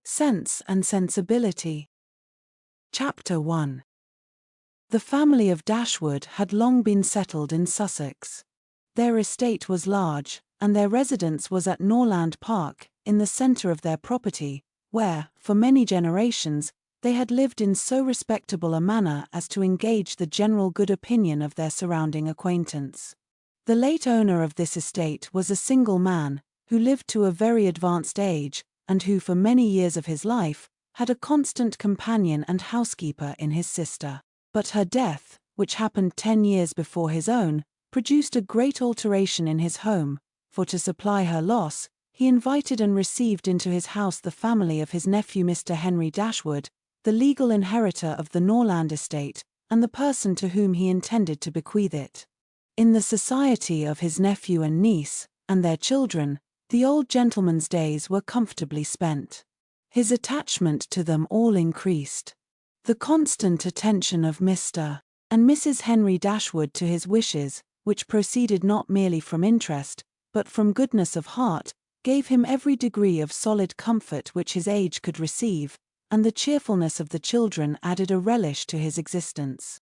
Sense and Sensibility. Chapter 1. The family of Dashwood had long been settled in Sussex. Their estate was large, and their residence was at Norland Park, in the centre of their property, where, for many generations, they had lived in so respectable a manner as to engage the general good opinion of their surrounding acquaintance. The late owner of this estate was a single man, who lived to a very advanced age, and who for many years of his life, had a constant companion and housekeeper in his sister. But her death, which happened 10 years before his own, produced a great alteration in his home, for to supply her loss, he invited and received into his house the family of his nephew Mr. Henry Dashwood, the legal inheritor of the Norland estate, and the person to whom he intended to bequeath it. In the society of his nephew and niece, and their children, the old gentleman's days were comfortably spent. His attachment to them all increased. The constant attention of Mr. and Mrs. Henry Dashwood to his wishes, which proceeded not merely from interest, but from goodness of heart, gave him every degree of solid comfort which his age could receive, and the cheerfulness of the children added a relish to his existence.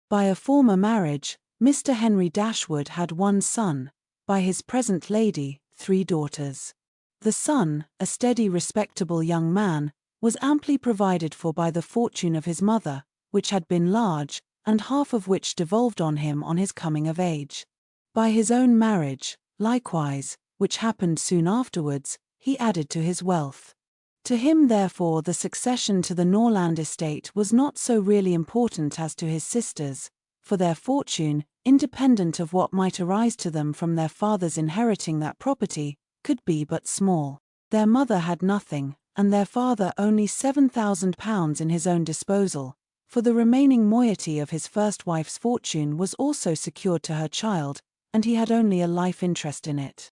By a former marriage, Mr. Henry Dashwood had one son, by his present lady, 3 daughters. The son, a steady respectable young man, was amply provided for by the fortune of his mother, which had been large, and half of which devolved on him on his coming of age. By his own marriage, likewise, which happened soon afterwards, he added to his wealth. To him therefore the succession to the Norland estate was not so really important as to his sisters, for their fortune, independent of what might arise to them from their father's inheriting that property, could be but small. Their mother had nothing, and their father only £7,000 in his own disposal, for the remaining moiety of his first wife's fortune was also secured to her child, and he had only a life interest in it.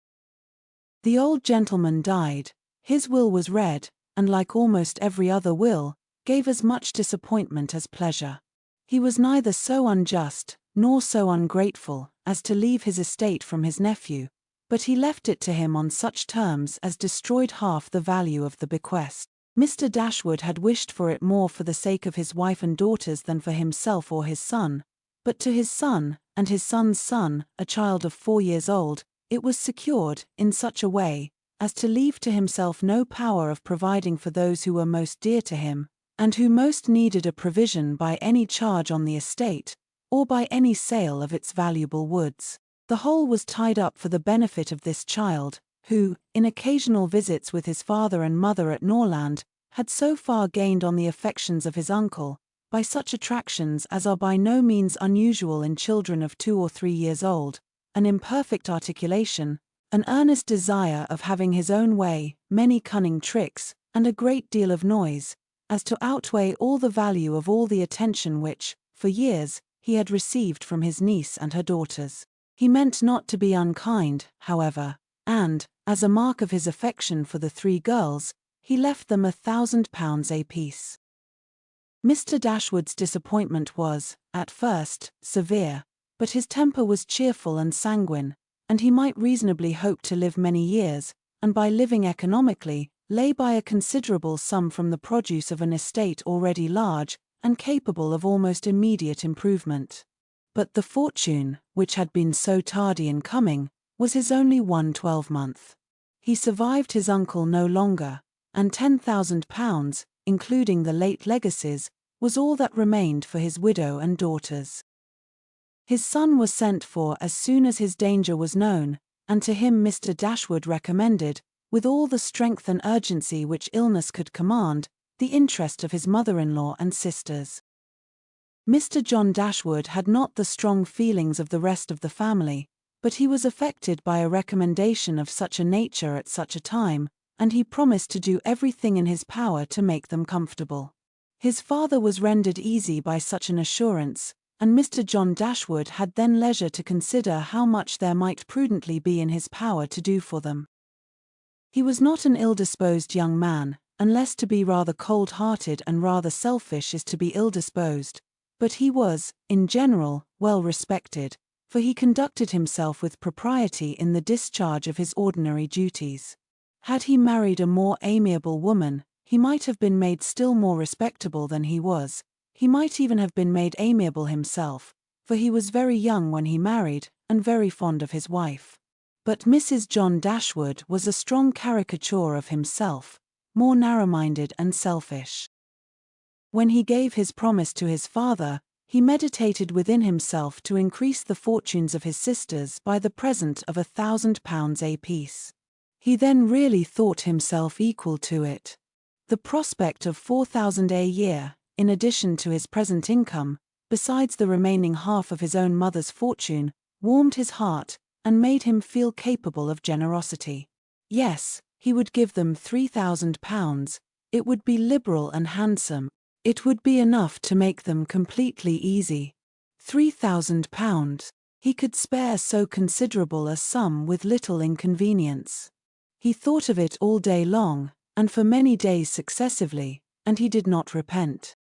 The old gentleman died, his will was read, and like almost every other will, gave as much disappointment as pleasure. He was neither so unjust, nor so ungrateful, as to leave his estate from his nephew, but he left it to him on such terms as destroyed half the value of the bequest. Mr. Dashwood had wished for it more for the sake of his wife and daughters than for himself or his son, but to his son, and his son's son, a child of 4 years old, it was secured, in such a way, as to leave to himself no power of providing for those who were most dear to him, and who most needed a provision by any charge on the estate, or by any sale of its valuable woods. The whole was tied up for the benefit of this child, who, in occasional visits with his father and mother at Norland, had so far gained on the affections of his uncle, by such attractions as are by no means unusual in children of 2 or 3 years old, an imperfect articulation, an earnest desire of having his own way, many cunning tricks, and a great deal of noise, as to outweigh all the value of all the attention which, for years, he had received from his niece and her daughters. He meant not to be unkind, however, and, as a mark of his affection for the 3 girls, he left them £1,000 apiece. Mr. Dashwood's disappointment was, at first, severe, but his temper was cheerful and sanguine, and he might reasonably hope to live many years, and by living economically, lay by a considerable sum from the produce of an estate already large, and capable of almost immediate improvement. But the fortune, which had been so tardy in coming, was his only one 12-month. He survived his uncle no longer, and £10,000, including the late legacies, was all that remained for his widow and daughters. His son was sent for as soon as his danger was known, and to him Mr. Dashwood recommended, with all the strength and urgency which illness could command, the interest of his mother-in-law and sisters. Mr. John Dashwood had not the strong feelings of the rest of the family, but he was affected by a recommendation of such a nature at such a time, and he promised to do everything in his power to make them comfortable. His father was rendered easy by such an assurance, and Mr. John Dashwood had then leisure to consider how much there might prudently be in his power to do for them. He was not an ill-disposed young man, unless to be rather cold-hearted and rather selfish is to be ill-disposed, but he was, in general, well respected, for he conducted himself with propriety in the discharge of his ordinary duties. Had he married a more amiable woman, he might have been made still more respectable than he was. He might even have been made amiable himself, for he was very young when he married, and very fond of his wife. But Mrs. John Dashwood was a strong caricature of himself, more narrow-minded and selfish. When he gave his promise to his father, he meditated within himself to increase the fortunes of his sisters by the present of £1,000 apiece. He then really thought himself equal to it. The prospect of £4,000 a year, in addition to his present income, besides the remaining half of his own mother's fortune, warmed his heart, and made him feel capable of generosity. Yes, he would give them £3,000, it would be liberal and handsome, it would be enough to make them completely easy. £3,000, he could spare so considerable a sum with little inconvenience. He thought of it all day long, and for many days successively, and he did not repent.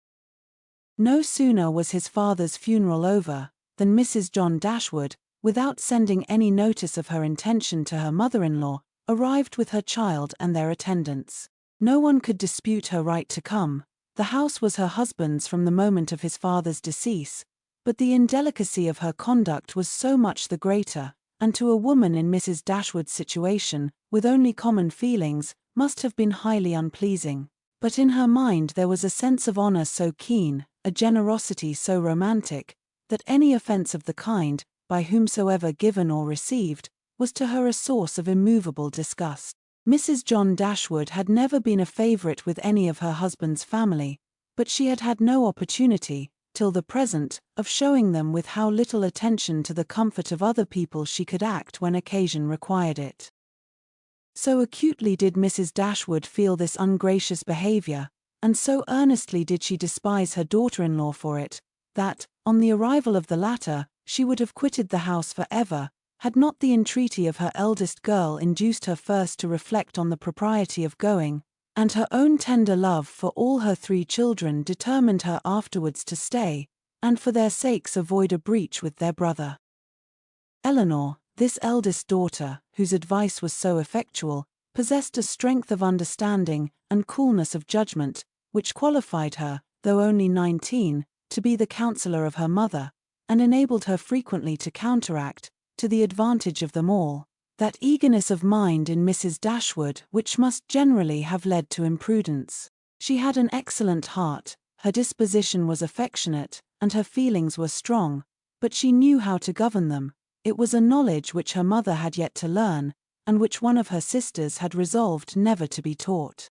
No sooner was his father's funeral over, than Mrs. John Dashwood, without sending any notice of her intention to her mother-in-law, arrived with her child and their attendants. No one could dispute her right to come. The house was her husband's from the moment of his father's decease, but the indelicacy of her conduct was so much the greater, and to a woman in Mrs. Dashwood's situation, with only common feelings, must have been highly unpleasing. But in her mind there was a sense of honor so keen, a generosity so romantic, that any offense of the kind, by whomsoever given or received, was to her a source of immovable disgust. Mrs. John Dashwood had never been a favorite with any of her husband's family, but she had had no opportunity, till the present, of showing them with how little attention to the comfort of other people she could act when occasion required it. So acutely did Mrs. Dashwood feel this ungracious behavior, and so earnestly did she despise her daughter-in-law for it, that, on the arrival of the latter, she would have quitted the house for ever, had not the entreaty of her eldest girl induced her first to reflect on the propriety of going, and her own tender love for all her 3 children determined her afterwards to stay, and for their sakes avoid a breach with their brother. Eleanor, this eldest daughter, whose advice was so effectual, possessed a strength of understanding and coolness of judgment, which qualified her, though only 19, to be the counsellor of her mother, and enabled her frequently to counteract, to the advantage of them all, that eagerness of mind in Mrs. Dashwood which must generally have led to imprudence. She had an excellent heart, her disposition was affectionate, and her feelings were strong, but she knew how to govern them. It was a knowledge which her mother had yet to learn, and which one of her sisters had resolved never to be taught.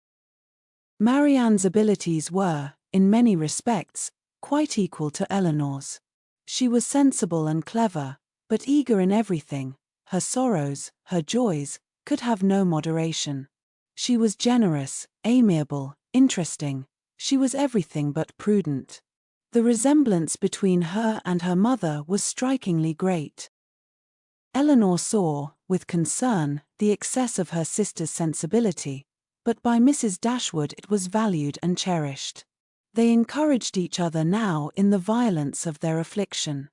Marianne's abilities were, in many respects, quite equal to Eleanor's. She was sensible and clever, but eager in everything. Her sorrows, her joys, could have no moderation. She was generous, amiable, interesting. She was everything but prudent. The resemblance between her and her mother was strikingly great. Eleanor saw, with concern, the excess of her sister's sensibility, but by Mrs. Dashwood it was valued and cherished. They encouraged each other now in the violence of their affliction.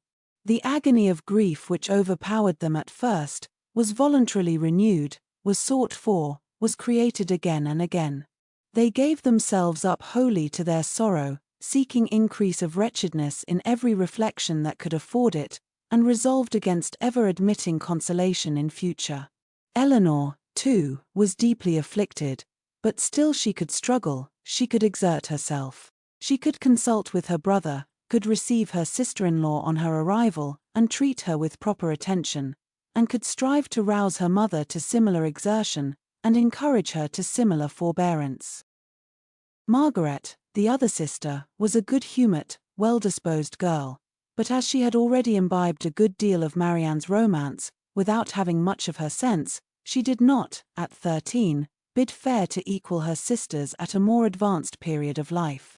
The agony of grief which overpowered them at first, was voluntarily renewed, was sought for, was created again and again. They gave themselves up wholly to their sorrow, seeking increase of wretchedness in every reflection that could afford it, and resolved against ever admitting consolation in future. Eleanor, too, was deeply afflicted, but still she could struggle, she could exert herself. She could consult with her brother, could receive her sister-in-law on her arrival, and treat her with proper attention, and could strive to rouse her mother to similar exertion, and encourage her to similar forbearance. Margaret, the other sister, was a good-humoured, well-disposed girl, but as she had already imbibed a good deal of Marianne's romance, without having much of her sense, she did not, at 13, bid fair to equal her sisters at a more advanced period of life.